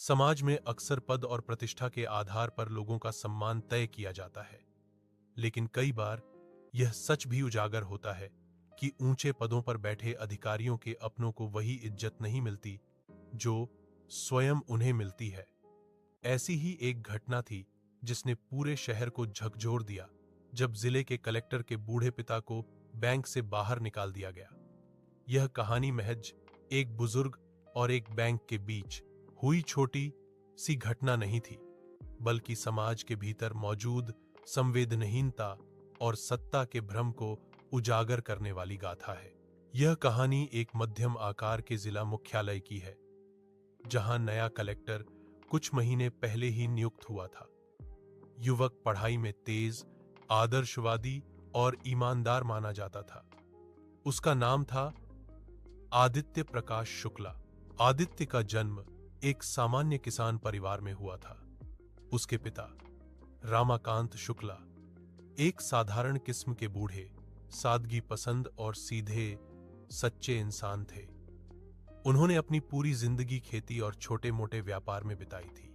समाज में अक्सर पद और प्रतिष्ठा के आधार पर लोगों का सम्मान तय किया जाता है, लेकिन कई बार यह सच भी उजागर होता है कि ऊंचे पदों पर बैठे अधिकारियों के अपनों को वही इज्जत नहीं मिलती जो स्वयं उन्हें मिलती है। ऐसी ही एक घटना थी जिसने पूरे शहर को झकझोर दिया जब जिले के कलेक्टर के बूढ़े पिता को बैंक से बाहर निकाल दिया गया। यह कहानी महज एक बुजुर्ग और एक बैंक के बीच हुई छोटी सी घटना नहीं थी, बल्कि समाज के भीतर मौजूद संवेदनहीनता और सत्ता के भ्रम को उजागर करने वाली गाथा है। यह कहानी एक मध्यम आकार के जिला मुख्यालय की है, जहां नया कलेक्टर कुछ महीने पहले ही नियुक्त हुआ था। युवक पढ़ाई में तेज, आदर्शवादी और ईमानदार माना जाता था। उसका नाम था आदित्य प्रकाश शुक्ला। आदित्य का जन्म एक सामान्य किसान परिवार में हुआ था। उसके पिता रामाकांत शुक्ला एक साधारण किस्म के बूढ़े, सादगी पसंद और सीधे सच्चे इंसान थे। उन्होंने अपनी पूरी जिंदगी खेती और छोटे मोटे व्यापार में बिताई थी।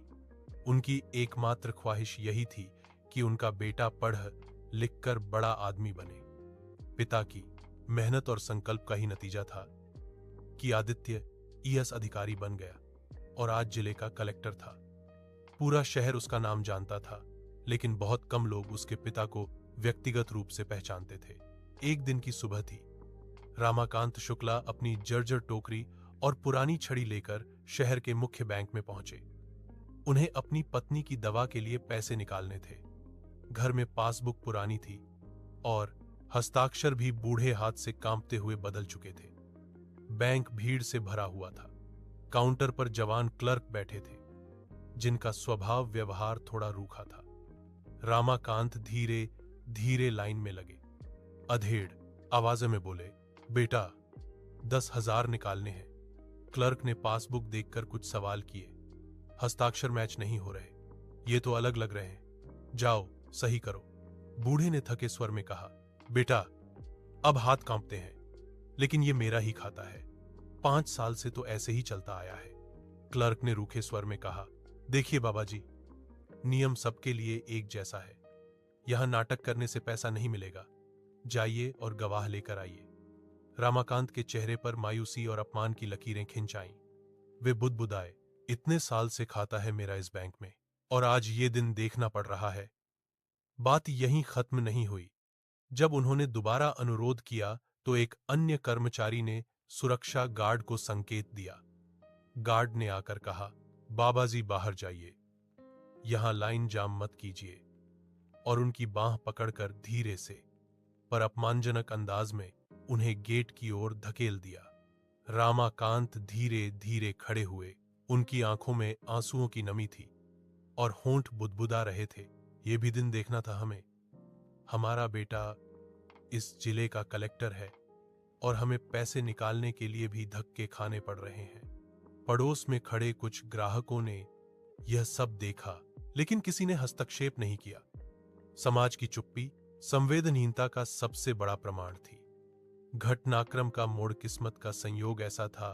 उनकी एकमात्र ख्वाहिश यही थी कि उनका बेटा पढ़ लिखकर बड़ा आदमी बने। पिता की मेहनत और संकल्प का ही नतीजा था कि आदित्य ईएस अधिकारी बन गया और आज जिले का कलेक्टर था। पूरा शहर उसका नाम जानता था, लेकिन बहुत कम लोग उसके पिता को व्यक्तिगत रूप से पहचानते थे। एक दिन की सुबह थी। रामाकांत शुक्ला अपनी जर्जर टोकरी और पुरानी छड़ी लेकर शहर के मुख्य बैंक में पहुंचे। उन्हें अपनी पत्नी की दवा के लिए पैसे निकालने थे। घर में पासबुक पुरानी थी और हस्ताक्षर भी बूढ़े हाथ से कांपते हुए बदल चुके थे। बैंक भीड़ से भरा हुआ था। काउंटर पर जवान क्लर्क बैठे थे, जिनका स्वभाव व्यवहार थोड़ा रूखा था। रामाकांत धीरे धीरे लाइन में लगे। अधेड़ आवाज़ में बोले, बेटा 10,000 निकालने हैं। क्लर्क ने पासबुक देखकर कुछ सवाल किए। हस्ताक्षर मैच नहीं हो रहे, ये तो अलग लग रहे हैं, जाओ सही करो। बूढ़े ने थके स्वर में कहा, बेटा अब हाथ कांपते हैं, लेकिन ये मेरा ही खाता है, 5 साल से तो ऐसे ही चलता आया है। क्लर्क ने रूखे स्वर में कहा, देखिए बाबा जी, नियम सबके लिए एक जैसा है। यहां नाटक करने से पैसा नहीं मिलेगा, जाइए और गवाह लेकर आइए। रामाकांत के चेहरे पर मायूसी और अपमान की लकीरें खिंच आईं। वे बुदबुदाए, इतने साल से खाता है मेरा इस बैंक में, और आज ये दिन देखना पड़ रहा है। बात यहीं खत्म नहीं हुई। जब उन्होंने दोबारा अनुरोध किया तो एक अन्य कर्मचारी ने सुरक्षा गार्ड को संकेत दिया। गार्ड ने आकर कहा, बाबाजी बाहर जाइए, यहां लाइन जाम मत कीजिए, और उनकी बांह पकड़कर धीरे से पर अपमानजनक अंदाज में उन्हें गेट की ओर धकेल दिया। रामाकांत धीरे धीरे खड़े हुए। उनकी आंखों में आंसुओं की नमी थी और होंठ बुदबुदा रहे थे। ये भी दिन देखना था हमें। हमारा बेटा इस जिले का कलेक्टर है और हमें पैसे निकालने के लिए भी धक्के खाने पड़ रहे हैं। पड़ोस में खड़े कुछ ग्राहकों ने यह सब देखा, लेकिन किसी ने हस्तक्षेप नहीं किया। समाज की चुप्पी संवेदनहीनता का सबसे बड़ा प्रमाण थी। घटनाक्रम का मोड़ किस्मत का संयोग ऐसा था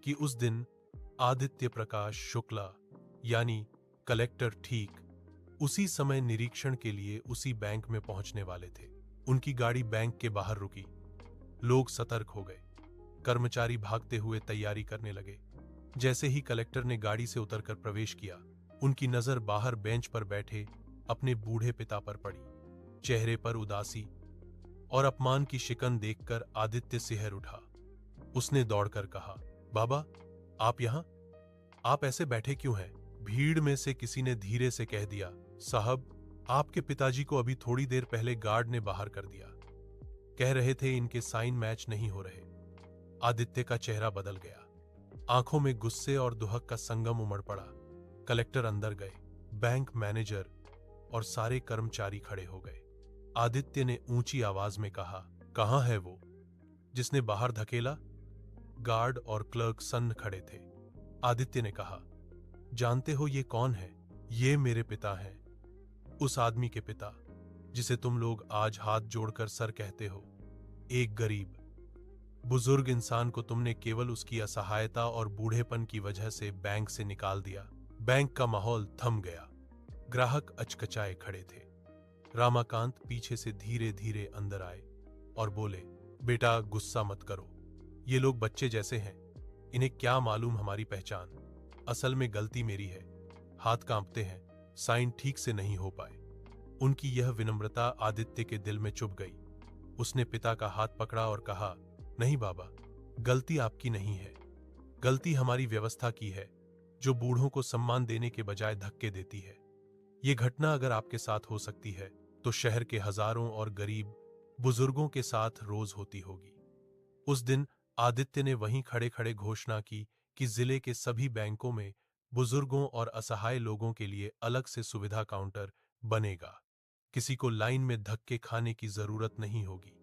कि उस दिन आदित्य प्रकाश शुक्ला यानी कलेक्टर ठीक उसी समय निरीक्षण के लिए उसी बैंक में पहुंचने वाले थे। उनकी गाड़ी बैंक के बाहर रुकी। लोग सतर्क हो गए। कर्मचारी भागते हुए तैयारी करने लगे। जैसे ही कलेक्टर ने गाड़ी से उतरकर प्रवेश किया, उनकी नजर बाहर बेंच पर बैठे अपने बूढ़े पिता पर पड़ी। चेहरे पर उदासी और अपमान की शिकन देखकर आदित्य सिहर उठा। उसने दौड़कर कहा, बाबा आप यहां? आप ऐसे बैठे क्यों हैं? भीड़ में से किसी ने धीरे से कह दिया, साहब आपके पिताजी को अभी थोड़ी देर पहले गार्ड ने बाहर कर दिया। कह रहे थे इनके साइन मैच नहीं हो रहे। आदित्य का चेहरा बदल गया। आंखों में गुस्से और दुहक का संगम उमड़ पड़ा। कलेक्टर अंदर गए। बैंक मैनेजर और सारे कर्मचारी खड़े हो गए। आदित्य ने ऊंची आवाज में कहा, कहां है वो जिसने बाहर धकेला? गार्ड और क्लर्क सन्न खड़े थे। आदित्य ने कहा, जानते हो ये कौन है? ये मेरे पिता हैं, उस आदमी के पिता जिसे तुम लोग आज हाथ जोड़कर सर कहते हो। एक गरीब, बुजुर्ग इंसान को तुमने केवल उसकी असहायता और बूढ़ेपन की वजह से बैंक से निकाल दिया। बैंक का माहौल थम गया। ग्राहक अचकचाए खड़े थे। रामाकांत पीछे से धीरे धीरे अंदर आए और बोले, बेटा गुस्सा मत करो, ये लोग बच्चे जैसे हैं, इन्हें क्या मालूम हमारी पहचान। असल में गलती मेरी है, हाथ कांपते हैं, साइन ठीक से नहीं हो पाए। उनकी यह विनम्रता आदित्य के दिल में चुभ गई। उसने पिता का हाथ पकड़ा और कहा, नहीं बाबा, गलती आपकी नहीं है, गलती हमारी व्यवस्था की है, जो बूढ़ों को सम्मान देने के बजाय धक्के देती है। ये घटना अगर आपके साथ हो सकती है तो शहर के हजारों और गरीब बुजुर्गों के साथ रोज होती होगी। उस दिन आदित्य ने वहीं खड़े खड़े घोषणा की कि जिले के सभी बैंकों में बुजुर्गों और असहाय लोगों के लिए अलग से सुविधा काउंटर बनेगा। किसी को लाइन में धक्के खाने की जरूरत नहीं होगी।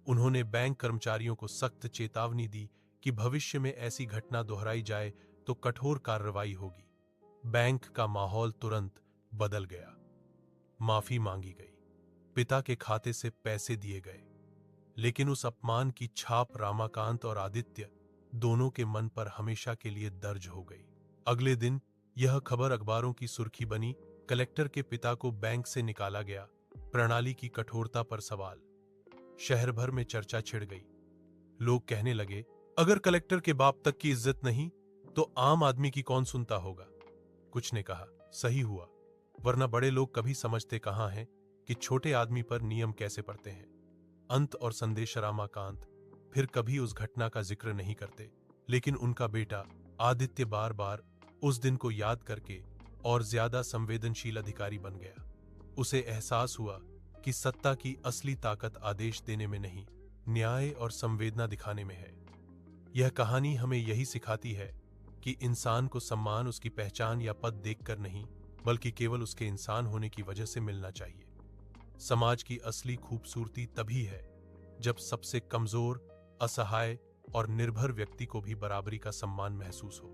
उन्होंने बैंक कर्मचारियों को सख्त चेतावनी दी कि भविष्य में ऐसी घटना दोहराई जाए तो कठोर कार्रवाई होगी। बैंक का माहौल तुरंत बदल गया। माफी मांगी गई, पिता के खाते से पैसे दिए गए, लेकिन उस अपमान की छाप रामाकांत और आदित्य दोनों के मन पर हमेशा के लिए दर्ज हो गई। अगले दिन यह खबर अखबारों की सुर्खी बनी, कलेक्टर के पिता को बैंक से निकाला गया, प्रणाली की कठोरता पर सवाल। शहर भर में चर्चा छिड़ गई। लोग कहने लगे, अगर कलेक्टर के बाप तक की इज्जत नहीं तो आम आदमी की कौन सुनता होगा। कुछ ने कहा, सही हुआ, वरना बड़े लोग कभी समझते कहां हैं कि छोटे आदमी पर नियम कैसे पड़ते हैं। अंत और संदेश रामाकांत फिर कभी उस घटना का जिक्र नहीं करते, लेकिन उनका बेटा आदित्य बार बार उस दिन को याद करके और ज्यादा संवेदनशील अधिकारी बन गया। उसे एहसास हुआ कि सत्ता की असली ताकत आदेश देने में नहीं, न्याय और संवेदना दिखाने में है। यह कहानी हमें यही सिखाती है कि इंसान को सम्मान उसकी पहचान या पद देखकर नहीं, बल्कि केवल उसके इंसान होने की वजह से मिलना चाहिए। समाज की असली खूबसूरती तभी है जब सबसे कमजोर, असहाय और निर्भर व्यक्ति को भी बराबरी का सम्मान महसूस हो।